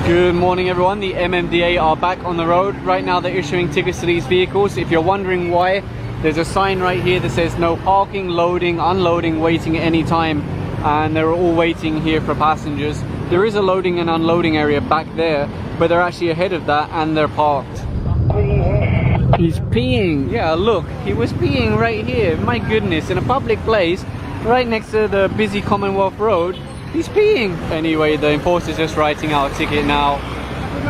Good morning everyone, the MMDA are back on the road. Right now they're issuing tickets to these vehicles. If you're wondering why, there's a sign right here that says no parking, loading, unloading, waiting at any time. And they're all waiting here for passengers. There is a loading and unloading area back there, but they're actually ahead of that and they're parked. He's peeing. Yeah, look, he was peeing right here. My goodness, in a public place, right next to the busy Commonwealth Road, he's peeing. Anyway, the enforcer's just writing out a ticket now.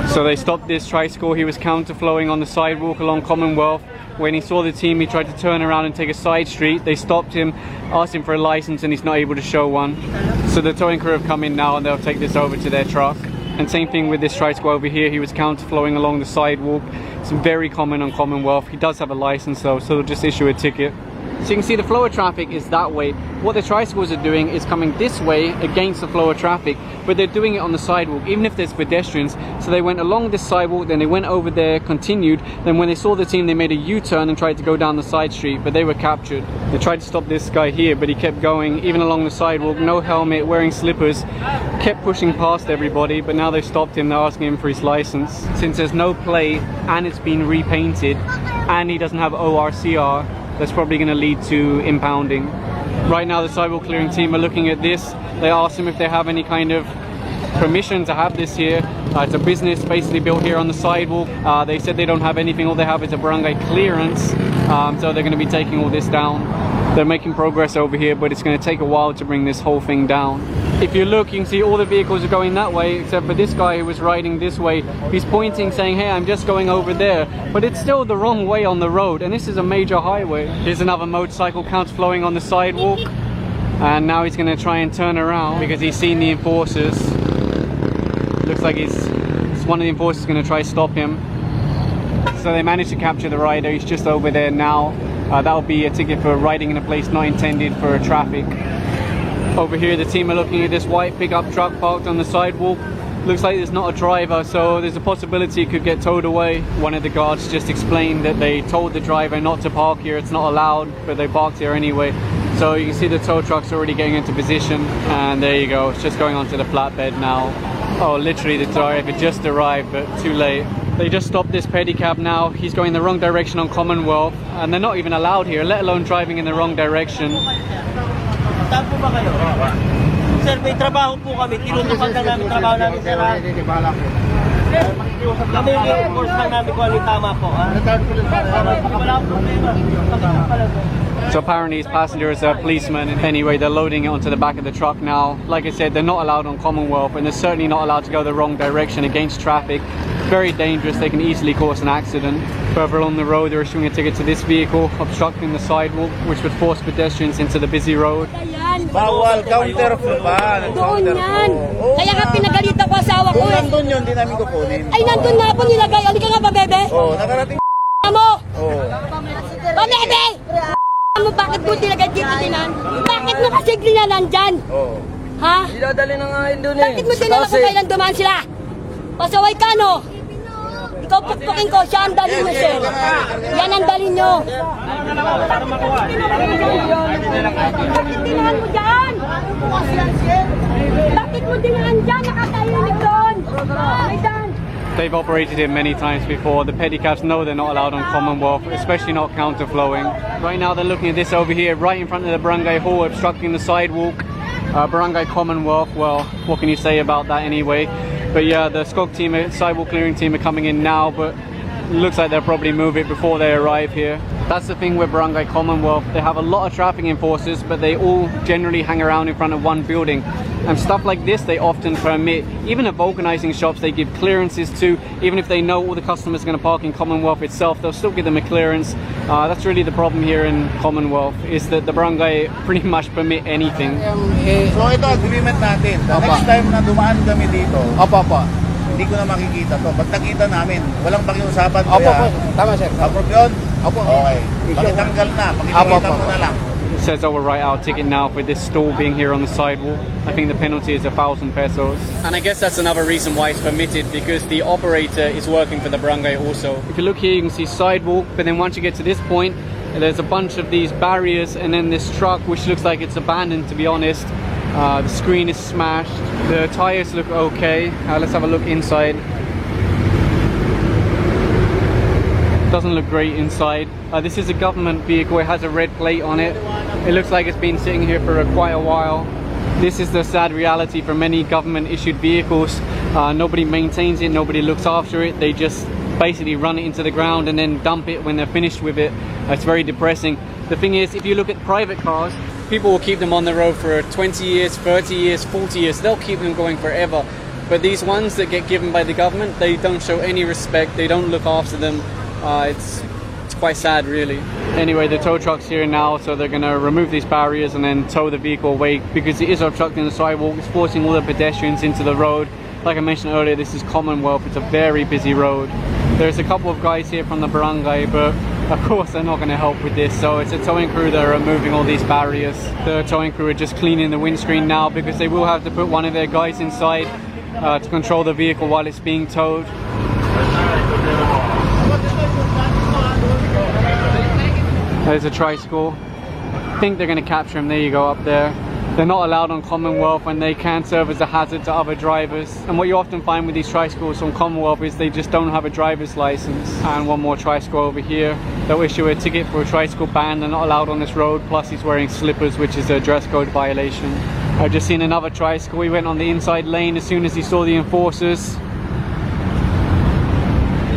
So they stopped this tricycle. He was counterflowing on the sidewalk along Commonwealth. When he saw the team, he tried to turn around and take a side street. They stopped him, asked him for a license, and he's not able to show one. So the towing crew have come in now and they'll take this over to their truck. And same thing with this tricycle over here. He was counterflowing along the sidewalk. It's very common on Commonwealth. He does have a license though, so they'll just issue a ticket. So you can see the flow of traffic is that way. What the tricycles are doing is coming this way against the flow of traffic, but they're doing it on the sidewalk, even if there's pedestrians. So they went along this sidewalk, then they went over there, continued. Then when they saw the team, they made a U-turn and tried to go down the side street, but they were captured. They tried to stop this guy here, but he kept going, even along the sidewalk, no helmet, wearing slippers, kept pushing past everybody, but now they've stopped him. They're asking him for his license. Since there's no plate and it's been repainted and he doesn't have ORCR, that's probably going to lead to impounding. Right now the sidewalk clearing team are looking at this. They asked him if they have any kind of permission to have this here. It's a business basically built here on the sidewalk. They said they don't have anything. All they have is a barangay clearance. So they're going to be taking all this down. They're making progress over here, but it's going to take a while to bring this whole thing down. If you look, you can see all the vehicles are going that way, except for this guy who was riding this way. He's pointing, saying, hey, I'm just going over there. But it's still the wrong way on the road, and this is a major highway. Here's another motorcycle counterflowing on the sidewalk. And now he's going to try and turn around because he's seen the enforcers. Looks like one of the enforcers going to try to stop him. So they managed to capture the rider. He's just over there now. That'll be a ticket for riding in a place not intended for traffic. Over here the team are looking at this white pickup truck parked on the sidewalk. Looks like there's not a driver, so there's a possibility it could get towed away. One of the guards just explained that they told the driver not to park here, it's not allowed, but they parked here anyway. So you can see the tow truck's already getting into position, and there you go, it's just going onto the flatbed now. Oh, literally the driver just arrived, but too late. They just stopped this pedicab now. He's going the wrong direction on Commonwealth, and they're not even allowed here, let alone driving in the wrong direction. Saan po ba kayo? Sir, may trabaho po kami. Tinutukan na namin trabaho namin, sir. Kami yung i-enforce na namin kung ano yung tama po. Wala problema. So apparently his passenger is a policeman. Anyway, they're loading it onto the back of the truck now. Like I said, they're not allowed on Commonwealth, and they're certainly not allowed to go the wrong direction against traffic. It's very dangerous. They can easily cause an accident. Further along the road, they're issuing a ticket to this vehicle, obstructing the sidewalk, which would force pedestrians into the busy road. Bawal, counterflow pa. Doon yan. Kaya nga pinagalitan ko asawa ko. Kung nandun yun, di namin kukunin. Ay, nandun nga po nilagay. Halika nga ba, bebe? Oo, nakarating mo. Oo. Ba, bebe? Mo, bakit po nilagay dito dinan? Bakit mo kasi dinanan dyan? Oo. Ha? Dinadali na nga yun doon eh. Bakit mo dinala kung kailan dumaan sila? Pasaway ka, no? Ikaw pukpukin ko, siya ang dalin nyo, sir. Yan ang dalin nyo. Bakit dinahan mo dyan? Bakit mo dinahan dyan? Nakakahilig doon. Ay, Dan. They've operated it many times before. The pedicabs know they're not allowed on Commonwealth, especially not counterflowing. Right now they're looking at this over here, right in front of the barangay hall, obstructing the sidewalk. Barangay Commonwealth, well, what can you say about that anyway? But yeah, the SCOG team, sidewalk clearing team are coming in now, but it looks like they'll probably move it before they arrive here. That's the thing with Barangay Commonwealth. They have a lot of traffic enforcers, but they all generally hang around in front of one building. And stuff like this, they often permit. Even at vulcanizing shops, they give clearances to. Even if they know all the customers are going to park in Commonwealth itself, they'll still give them a clearance. That's really the problem here in Commonwealth, is that the barangay pretty much permit anything. So ito, agreement natin. The next time na dumaan kami dito, hindi ko na makikita to. Ba't nakita namin? Walang pakiusapan ko yan. Tama, sir. Approve yun? Okay. Pakitanggal na. Pakikita mo na lang. It says I will write out a ticket now for this stall being here on the sidewalk. I think the penalty is 1,000 pesos. And I guess that's another reason why it's permitted, because the operator is working for the barangay also. If you look here, you can see sidewalk, but then once you get to this point, there's a bunch of these barriers and then this truck, which looks like it's abandoned, to be honest. The screen is smashed. The tires look okay. Let's have a look inside. Doesn't look great inside. This is a government vehicle. It has a red plate on it. It looks like it's been sitting here for quite a while. This is the sad reality for many government issued vehicles. Nobody maintains it, nobody looks after it. They just basically run it into the ground and then dump it when they're finished with it. It's very depressing. The thing is, if you look at private cars, people will keep them on the road for 20 years, 30 years, 40 years. They'll keep them going forever. But these ones that get given by the government, they don't show any respect. They don't look after them. It's quite sad, really. Anyway, the tow truck's here now, so they're going to remove these barriers and then tow the vehicle away because it is obstructing the sidewalk. It's forcing all the pedestrians into the road. Like I mentioned earlier, this is Commonwealth. It's a very busy road. There's a couple of guys here from the barangay, but of course they're not going to help with this. So it's a towing crew that are removing all these barriers. The towing crew are just cleaning the windscreen now because they will have to put one of their guys inside to control the vehicle while it's being towed. There's a tricycle. I think they're going to capture him. There you go, up there. They're not allowed on Commonwealth and they can serve as a hazard to other drivers. And what you often find with these tricycles on Commonwealth is they just don't have a driver's license. And one more tricycle over here. They'll issue a ticket for a tricycle ban. They're not allowed on this road. Plus he's wearing slippers, which is a dress code violation. I've just seen another tricycle. He went on the inside lane as soon as he saw the enforcers.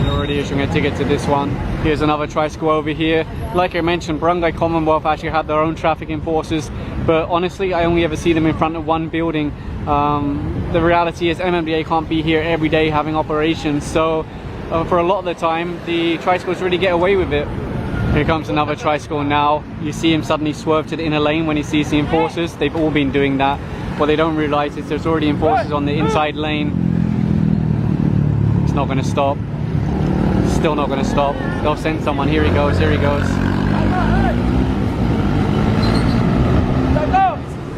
Already issuing a ticket to this one. Here's another tricycle over here. Like I mentioned, Barangay Commonwealth actually have their own traffic enforcers, but honestly I only ever see them in front of one building. The reality is MMDA can't be here every day having operations, so for a lot of the time the tricycles really get away with it. Here comes another tricycle now. You see him suddenly swerve to the inner lane when he sees the enforcers. They've all been doing that. What they don't realize is there's already enforcers on the inside lane. It's not going to stop. Still not going to stop. They'll send someone. Here he goes, here he goes.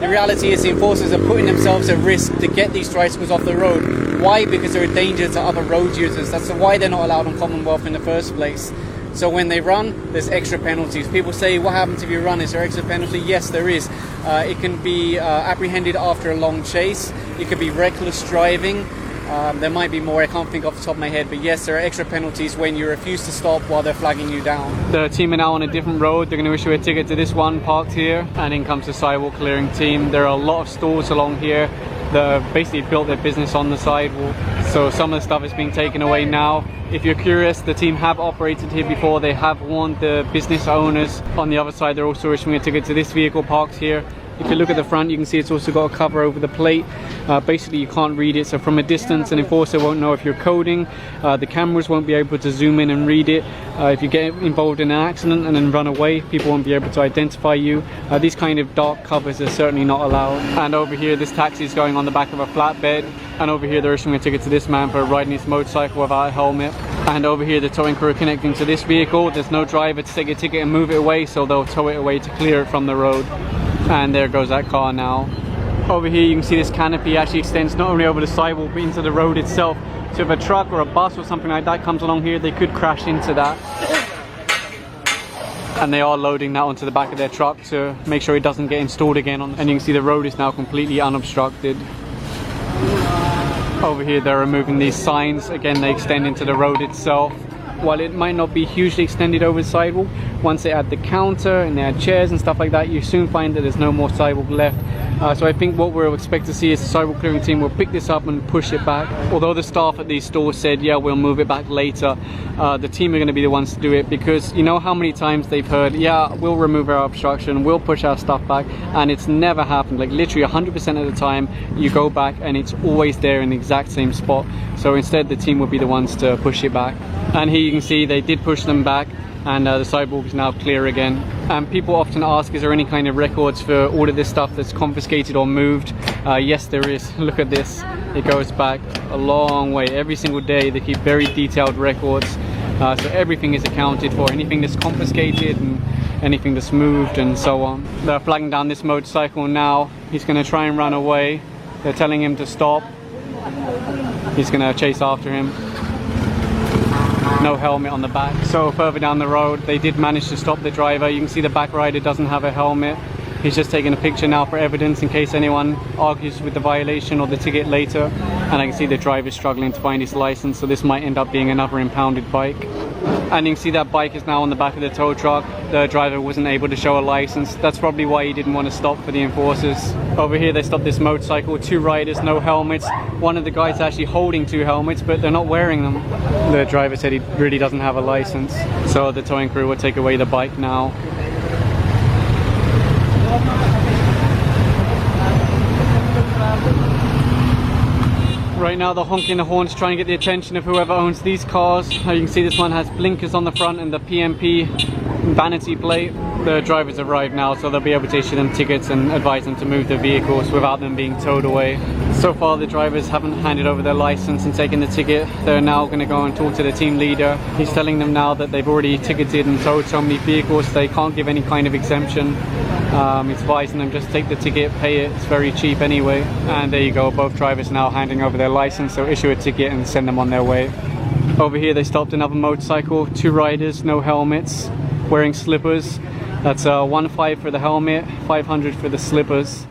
The reality is the enforcers are putting themselves at risk to get these tricycles off the road. Why? Because they're a danger to other road users. That's why they're not allowed on Commonwealth in the first place. So when they run, there's extra penalties. People say, what happens if you run? Is there extra penalty? Yes, there is. It can be apprehended after a long chase. It could be reckless driving. There might be more, I can't think off the top of my head, but yes, there are extra penalties when you refuse to stop while they're flagging you down. The team are now on a different road. They're going to issue a ticket to this one parked here, and in comes the sidewalk clearing team. There are a lot of stores along here that have basically built their business on the sidewalk, so some of the stuff is being taken away now. If you're curious, the team have operated here before. They have warned the business owners. On the other side, they're also issuing a ticket to this vehicle parked here. If you look at the front, you can see it's also got a cover over the plate. Basically, you can't read it, so from a distance, an enforcer won't know if you're coding. The cameras won't be able to zoom in and read it. If you get involved in an accident and then run away, people won't be able to identify you. These kind of dark covers are certainly not allowed. And over here, this taxi is going on the back of a flatbed. And over here, they're issuing a ticket to this man for riding his motorcycle without a helmet. And over here, the towing crew are connecting to this vehicle. There's no driver to take a ticket and move it away, so they'll tow it away to clear it from the road. And there goes that car now. Over here you can see this canopy actually extends not only over the sidewalk but into the road itself. So if a truck or a bus or something like that comes along here, they could crash into that. And they are loading that onto the back of their truck to make sure it doesn't get installed again. And you can see the road is now completely unobstructed. Over here they're removing these signs. Again, they extend into the road itself. While it might not be hugely extended over the sidewalk, once they add the counter and they add chairs and stuff like that, you soon find that there's no more sidewalk left. So I think what we'll expect to see is the sidewalk clearing team will pick this up and push it back. Although the staff at these stores said, yeah, we'll move it back later, the team are going to be the ones to do it, because you know how many times they've heard, yeah, we'll remove our obstruction, we'll push our stuff back, and it's never happened. Like literally 100% of the time you go back and it's always there in the exact same spot. So instead the team will be the ones to push it back. And here you can see they did push them back, and the sidewalk is now clear again. And people often ask, is there any kind of records for all of this stuff that's confiscated or moved? Yes, there is. Look at this. It goes back a long way. Every single day they keep very detailed records. So everything is accounted for, anything that's confiscated and anything that's moved and so on. They're flagging down this motorcycle now. He's going to try and run away. They're telling him to stop. He's going to chase after him. No helmet on the back. So further down the road they did manage to stop the driver. You can see the back rider doesn't have a helmet. He's just taking a picture now for evidence in case anyone argues with the violation or the ticket later. And I can see the driver struggling to find his license, so this might end up being another impounded bike. And you can see that bike is now on the back of the tow truck. The driver wasn't able to show a license. That's probably why he didn't want to stop for the enforcers. Over here they stopped this motorcycle, 2 riders, no helmets. One of the guys actually holding 2 helmets, but they're not wearing them. The driver said he really doesn't have a license. So the towing crew will take away the bike now. Right now they're honking the horns trying to get the attention of whoever owns these cars. You can see this one has blinkers on the front and the PMP vanity plate. The drivers arrived now, so they'll be able to issue them tickets and advise them to move their vehicles without them being towed away. So far the drivers haven't handed over their license and taken the ticket. They're now going to go and talk to the team leader. He's telling them now that they've already ticketed and towed so many vehicles they can't give any kind of exemption. It's advising them just take the ticket, pay it, it's very cheap anyway. And there you go, both drivers now handing over their license, so issue a ticket and send them on their way. Over here they stopped another motorcycle, 2 riders, no helmets, wearing slippers. That's 1.5 for the helmet, 500 for the slippers.